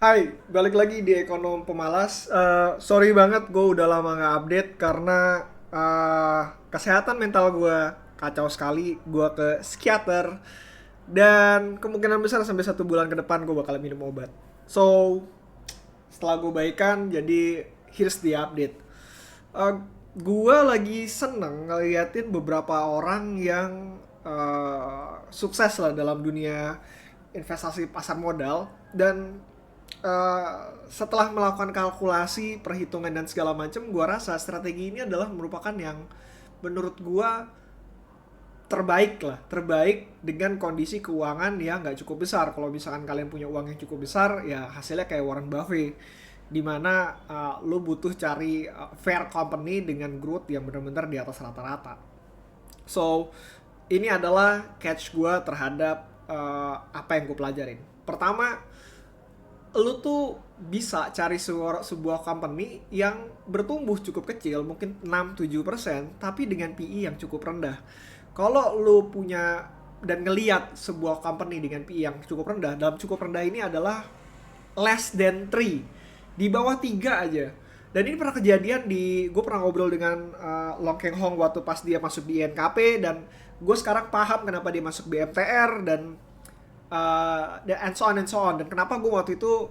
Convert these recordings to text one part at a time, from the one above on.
Hai, balik lagi di Ekonom Pemalas. Sorry banget gue udah lama nggak update karena kesehatan mental gue kacau sekali. Gue ke psikiater dan kemungkinan besar sampai 1 bulan ke depan gue bakal minum obat. So, setelah gue baikan, jadi here's the update. Uh, gue lagi seneng ngeliatin beberapa orang yang sukses lah dalam dunia investasi pasar modal dan setelah melakukan kalkulasi, perhitungan dan segala macam, gua rasa strategi ini adalah merupakan yang menurut gua terbaik dengan kondisi keuangan yang nggak cukup besar. Kalau misalkan kalian punya uang yang cukup besar, ya hasilnya kayak Warren Buffett, di mana lo butuh cari fair company dengan growth yang benar-benar di atas rata-rata. So, ini adalah catch gue terhadap apa yang gue pelajarin. Pertama, lu tuh bisa cari sebuah company yang bertumbuh cukup kecil, mungkin 6-7%, tapi dengan PE yang cukup rendah. Kalau lu punya dan ngeliat sebuah company dengan PE yang cukup rendah, dalam cukup rendah ini adalah less than 3, di bawah 3 aja. Dan ini pernah kejadian gue pernah ngobrol dengan Long Keng Hong waktu pas dia masuk di INKP, dan gue sekarang paham kenapa dia masuk BMTR dan and so on, dan kenapa gue waktu itu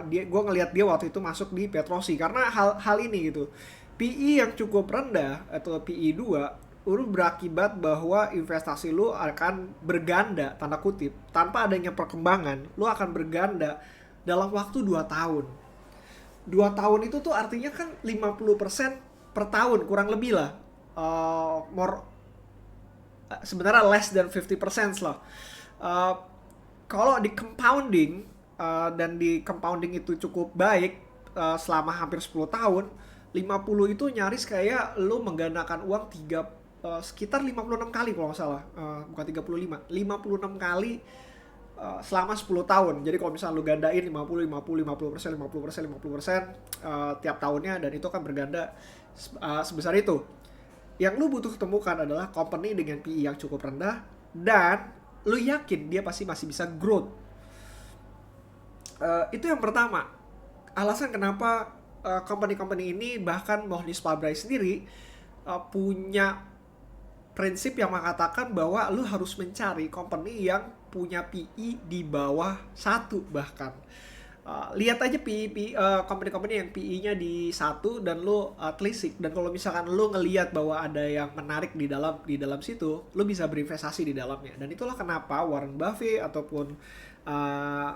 gue ngelihat dia waktu itu masuk di Petrosi karena hal ini gitu. PE yang cukup rendah atau PE 2 lu berakibat bahwa investasi lu akan berganda tanda kutip tanpa adanya perkembangan. Lu akan berganda dalam waktu 2 tahun. 2 tahun itu tuh artinya kan 50% per tahun kurang lebih lah. More sebenarnya less than 50% lah. Uh, Kalau di compounding dan di compounding itu cukup baik selama hampir 10 tahun, 50 itu nyaris kayak lu menggandakan uang sekitar 56 kali kalau nggak salah. Bukan 35, 56 kali selama 10 tahun. Jadi kalau misalnya lu gandain 50 50 50%, 50%, 50% tiap tahunnya, dan itu kan berganda sebesar itu. Yang lu butuh temukan adalah company dengan PE yang cukup rendah dan lu yakin dia pasti masih bisa growth. Itu yang pertama. Alasan kenapa company-company ini, bahkan Mohnish Pabrai sendiri punya prinsip yang mengatakan bahwa lu harus mencari company yang punya PE di bawah 1 bahkan. Lihat aja company-company yang PE-nya di 1 dan lo telisik, dan kalau misalkan lo ngelihat bahwa ada yang menarik di dalam situ, lo bisa berinvestasi di dalamnya. Dan itulah kenapa Warren Buffett ataupun uh,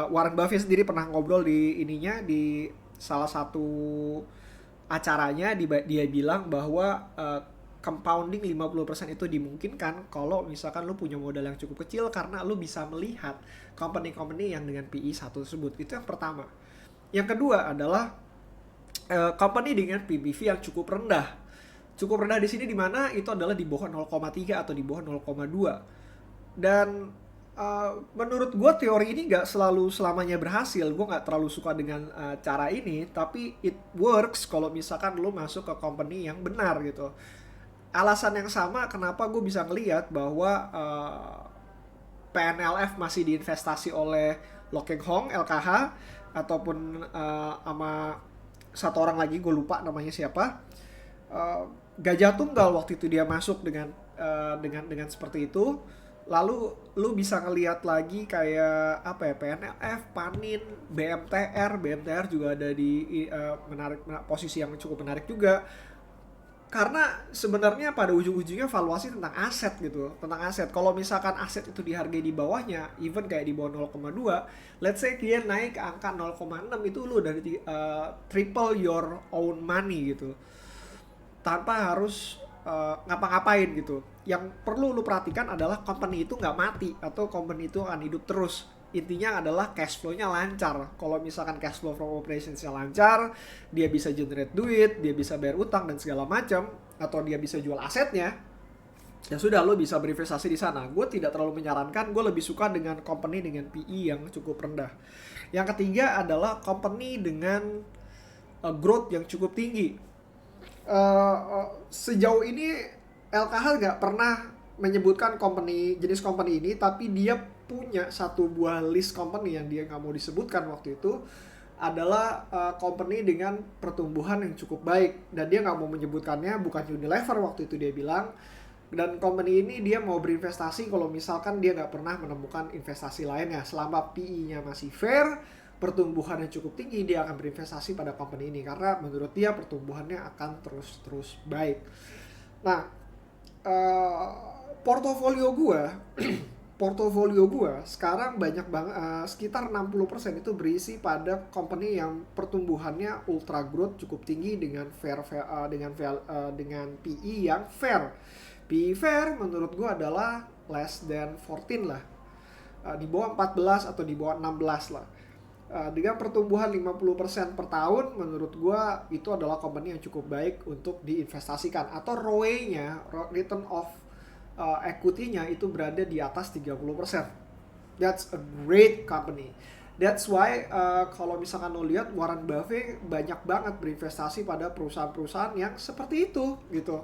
Warren Buffett sendiri pernah ngobrol di ininya di salah satu acaranya, dia bilang bahwa compounding 50% itu dimungkinkan kalau misalkan lu punya modal yang cukup kecil, karena lu bisa melihat company-company yang dengan PE 1 tersebut. Itu yang pertama. Yang kedua adalah company dengan PBV yang cukup rendah. Cukup rendah di sini di mana itu adalah di bawah 0,3 atau di bawah 0,2. Dan menurut gue teori ini gak selalu selamanya berhasil. Gue gak terlalu suka dengan cara ini, tapi it works kalau misalkan lo masuk ke company yang benar gitu. Alasan yang sama kenapa gue bisa ngelihat bahwa PNLF masih diinvestasi oleh Lokeng Hong, LKH, ataupun sama satu orang lagi gue lupa namanya siapa. Gajah Tunggal waktu itu dia masuk dengan seperti itu. Lalu lu bisa ngelihat lagi kayak apa ya, PNLF, Panin, BMTR juga ada di posisi yang cukup menarik juga, karena sebenarnya pada ujung-ujungnya valuasi tentang aset gitu, tentang aset. Kalau misalkan aset itu dihargai di bawahnya, even kayak di bawah 0,2, let's say dia naik ke angka 0,6, itu lu dari triple your own money gitu, tanpa harus ngapa-ngapain gitu. Yang perlu lu perhatikan adalah company itu nggak mati atau company itu akan hidup terus. Intinya adalah cash flow-nya lancar. Kalau misalkan cash flow from operations-nya lancar, dia bisa generate duit, dia bisa bayar utang dan segala macam, atau dia bisa jual asetnya, ya sudah, lo bisa berinvestasi di sana. Gue tidak terlalu menyarankan, gue lebih suka dengan company dengan PE yang cukup rendah. Yang ketiga adalah company dengan growth yang cukup tinggi. Sejauh ini LKH nggak pernah menyebutkan jenis company ini, tapi dia punya satu buah list company yang dia nggak mau disebutkan waktu itu, adalah company dengan pertumbuhan yang cukup baik, dan dia nggak mau menyebutkannya, bukan Unilever waktu itu dia bilang. Dan company ini dia mau berinvestasi kalau misalkan dia nggak pernah menemukan investasi lainnya. Selama PE-nya masih fair, pertumbuhan yang cukup tinggi, dia akan berinvestasi pada company ini karena menurut dia pertumbuhannya akan terus baik. Nah, uh, portofolio gua portofolio gua sekarang banyak banget, sekitar 60% itu berisi pada company yang pertumbuhannya ultra growth cukup tinggi dengan dengan PE yang fair. PE fair menurut gua adalah less than 14 lah. Di bawah 14 atau di bawah 16 lah. Dengan pertumbuhan 50% per tahun, menurut gua itu adalah company yang cukup baik untuk diinvestasikan, atau ROE-nya, return of equity-nya itu berada di atas 30%. That's a great company. That's why kalau misalkan lo lihat Warren Buffett banyak banget berinvestasi pada perusahaan-perusahaan yang seperti itu gitu.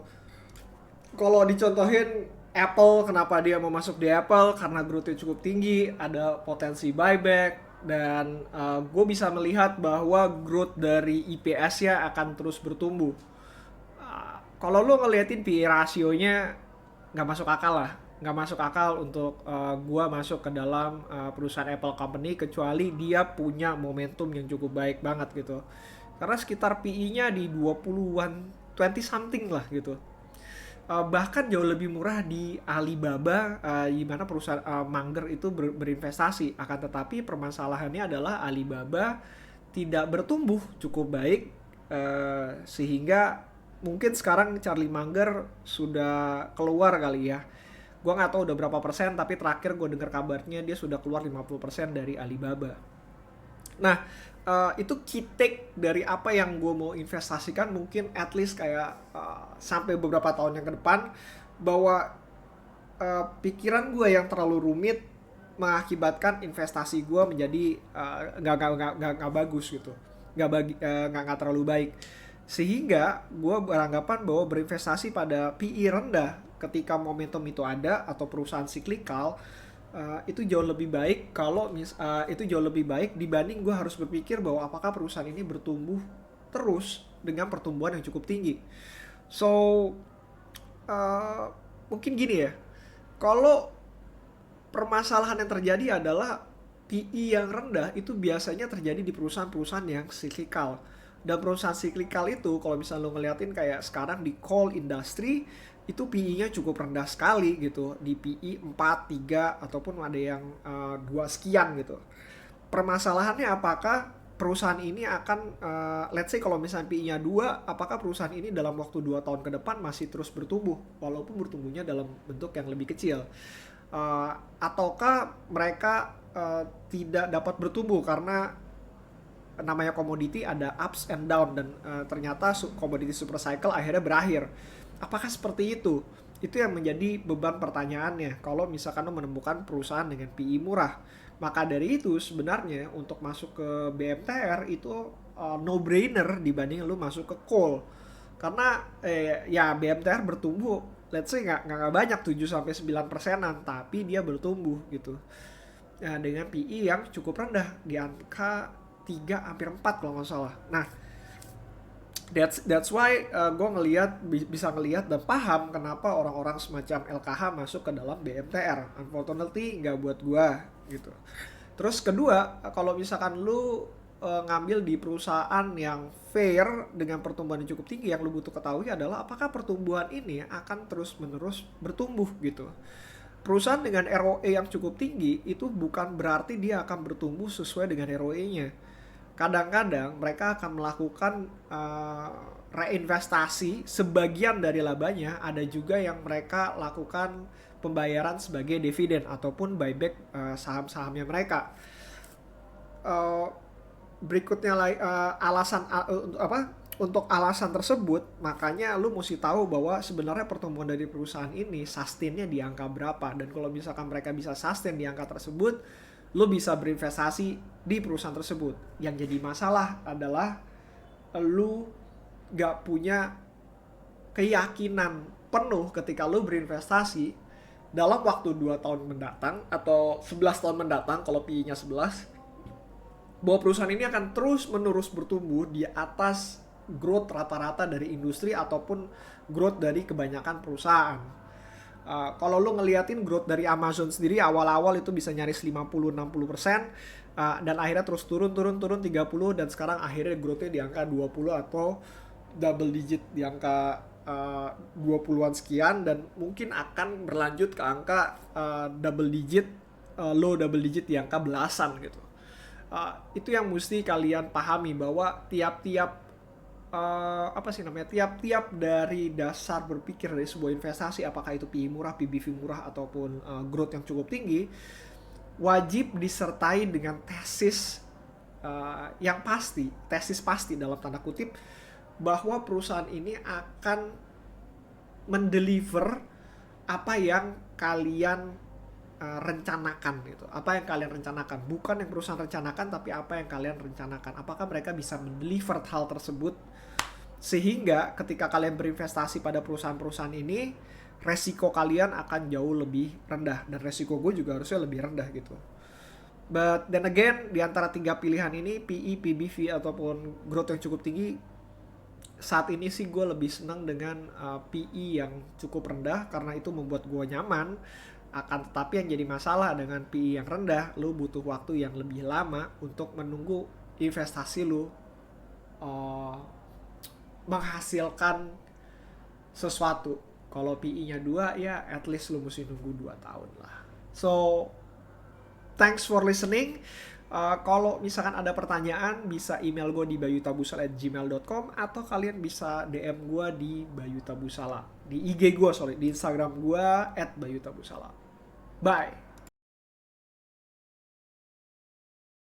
Kalau dicontohin Apple, kenapa dia mau masuk di Apple? Karena growth-nya cukup tinggi, ada potensi buyback, dan gue bisa melihat bahwa growth dari EPS-nya akan terus bertumbuh. Kalau lo ngeliatin PE rasionya, nggak masuk akal lah, nggak masuk akal untuk gue masuk ke dalam perusahaan Apple Company, kecuali dia punya momentum yang cukup baik banget gitu. Karena sekitar PE-nya di 20-an, 20 something lah gitu. Bahkan jauh lebih murah di Alibaba, di mana perusahaan Munger itu berinvestasi. Akan tetapi permasalahannya adalah Alibaba tidak bertumbuh cukup baik, sehingga mungkin sekarang Charlie Munger sudah keluar kali ya. Gue nggak tahu udah berapa persen, tapi terakhir gue dengar kabarnya dia sudah keluar 50% dari Alibaba. Nah, itu key take dari apa yang gue mau investasikan, mungkin at least kayak sampai beberapa tahun yang ke depan, bahwa pikiran gue yang terlalu rumit mengakibatkan investasi gue menjadi nggak bagus gitu, nggak terlalu baik, sehingga gue beranggapan bahwa berinvestasi pada PE rendah ketika momentum itu ada atau perusahaan siklikal, itu jauh lebih baik. Itu jauh lebih baik dibanding gue harus berpikir bahwa apakah perusahaan ini bertumbuh terus dengan pertumbuhan yang cukup tinggi. So mungkin gini ya, kalau permasalahan yang terjadi adalah PE yang rendah itu biasanya terjadi di perusahaan-perusahaan yang siklikal. Dan perusahaan siklikal itu kalau misalnya lo ngeliatin kayak sekarang di coal industry, itu PE-nya cukup rendah sekali gitu, di PE 4, 3 ataupun ada yang 2 sekian gitu. Permasalahannya apakah perusahaan ini akan let's say kalau misalnya PE-nya 2, apakah perusahaan ini dalam waktu 2 tahun ke depan masih terus bertumbuh walaupun bertumbuhnya dalam bentuk yang lebih kecil, ataukah mereka tidak dapat bertumbuh karena namanya komoditi ada ups and down, dan ternyata komoditi super cycle akhirnya berakhir. Apakah seperti itu? Itu yang menjadi beban pertanyaannya kalau misalkan lo menemukan perusahaan dengan PE murah. Maka dari itu sebenarnya untuk masuk ke BMTR itu no brainer dibanding lo masuk ke coal. Karena ya BMTR bertumbuh, let's say nggak banyak, 7-9%, tapi dia bertumbuh gitu. Nah, dengan PE yang cukup rendah di angka 3 hampir 4 kalau nggak salah. Nah, that's why gue bisa ngelihat dan paham kenapa orang-orang semacam LKH masuk ke dalam BMTR. Unfortunately nggak buat gue gitu. Terus kedua, kalau misalkan lu ngambil di perusahaan yang fair dengan pertumbuhan yang cukup tinggi, yang lu butuh ketahui adalah apakah pertumbuhan ini akan terus-menerus bertumbuh gitu. Perusahaan dengan ROE yang cukup tinggi itu bukan berarti dia akan bertumbuh sesuai dengan ROE-nya. Kadang-kadang mereka akan melakukan reinvestasi sebagian dari labanya, ada juga yang mereka lakukan pembayaran sebagai dividen ataupun buyback saham-sahamnya mereka. Berikutnya untuk alasan tersebut, makanya lu mesti tahu bahwa sebenarnya pertumbuhan dari perusahaan ini sustainnya di angka berapa, dan kalau misalkan mereka bisa sustain di angka tersebut, lu bisa berinvestasi di perusahaan tersebut. Yang jadi masalah adalah lu gak punya keyakinan penuh ketika lu berinvestasi dalam waktu 2 tahun mendatang atau 11 tahun mendatang kalau PI-nya 11, bahwa perusahaan ini akan terus menerus bertumbuh di atas growth rata-rata dari industri ataupun growth dari kebanyakan perusahaan. Kalau lo ngeliatin growth dari Amazon sendiri awal-awal itu bisa nyaris 50-60%, dan akhirnya terus turun 30, dan sekarang akhirnya growth-nya di angka 20 atau double digit di angka 20-an sekian, dan mungkin akan berlanjut ke angka double digit, low double digit di angka belasan gitu. Itu yang mesti kalian pahami, bahwa tiap-tiap tiap-tiap dari dasar berpikir dari sebuah investasi, apakah itu PI murah, PBV murah, ataupun growth yang cukup tinggi, wajib disertai dengan tesis yang pasti, tesis pasti dalam tanda kutip, bahwa perusahaan ini akan mendeliver apa yang kalian rencanakan gitu. Apa yang kalian rencanakan, bukan yang perusahaan rencanakan, tapi apa yang kalian rencanakan. Apakah mereka bisa mendeliver hal tersebut, sehingga ketika kalian berinvestasi pada perusahaan-perusahaan ini, resiko kalian akan jauh lebih rendah, dan resiko gue juga harusnya lebih rendah gitu. But then again, di antara 3 pilihan ini, PE, PBV, ataupun growth yang cukup tinggi, saat ini sih gue lebih senang dengan PE yang cukup rendah, karena itu membuat gue nyaman. Akan tetapi yang jadi masalah dengan PE yang rendah, lo butuh waktu yang lebih lama untuk menunggu investasi lo menghasilkan sesuatu. Kalau PE-nya 2, ya at least lo mesti nunggu 2 tahun lah. So, thanks for listening. Kalau misalkan ada pertanyaan, bisa email gue di bayutabusala@gmail.com, atau kalian bisa DM gue di Bayutabusala, di IG gue, di Instagram gue @bayutabusala. Bye.